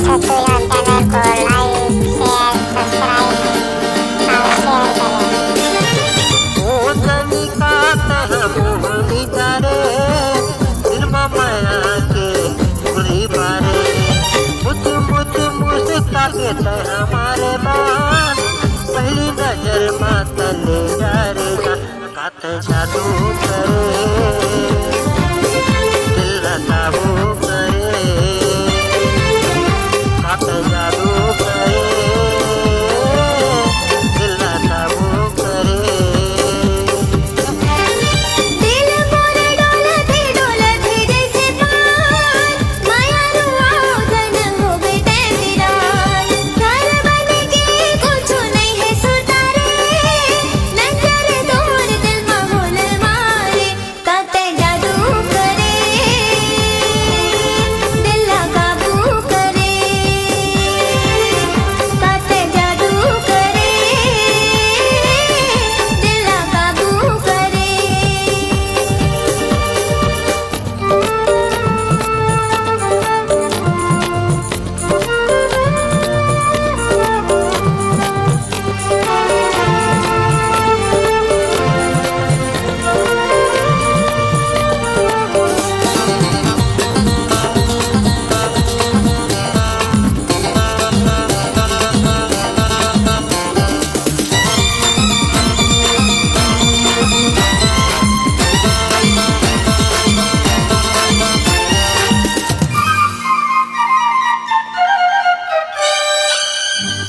तो यार चैनल को लाइक शेयर सब्सक्राइब और शेयर करें। ओ जनिका मोहनी जारे दिल माया के बुरी बारे मुझ मुझका के हमारे बात पहली नजर मातल जा रे कात जादू करे दिल काबू करे कात जादू करे दिल काबू करे। दिल मोरे डोलते डोलते जैसे पान माया रुआगन हो गए तेरा घर बन के कुछ नहीं है सुतारे नजर दूर दिल माहौल मारे काते जादू करे दिल काबू करे काते जादू करे दिल काबू करे।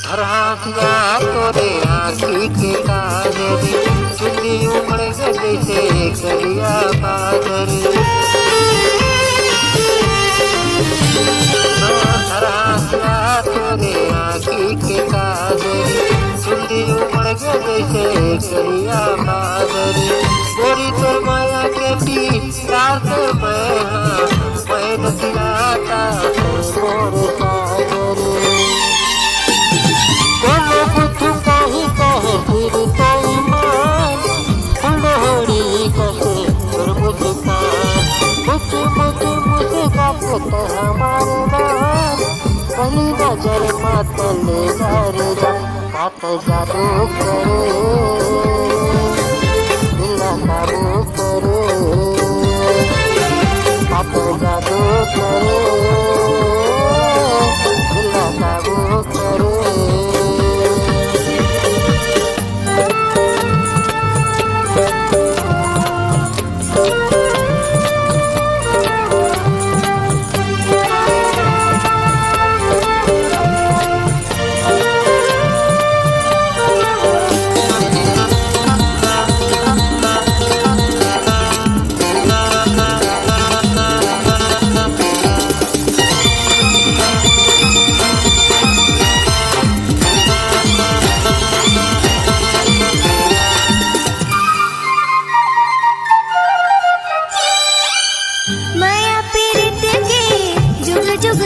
हरासिया तोरे आँखी के काजरी चुन्नी उमड़ गए जैसे करिया बादरी हरासिया तोरे आँखी के काजरी चुन्नी उमड़ गए जैसे करिया बादरी गोरी तोर माया के प्यार से मैं नदियाता मोर सागरी कोनो कुछ कही कहे फिर तो ईमान फुलहरी कसे फिर मुस्कान मुझे बात हमारे बात पहली नजर मातल जा कात जादू करे दिल काबू करे कात जादू करे दिल काबू करे। माया पीरित के जुग जुग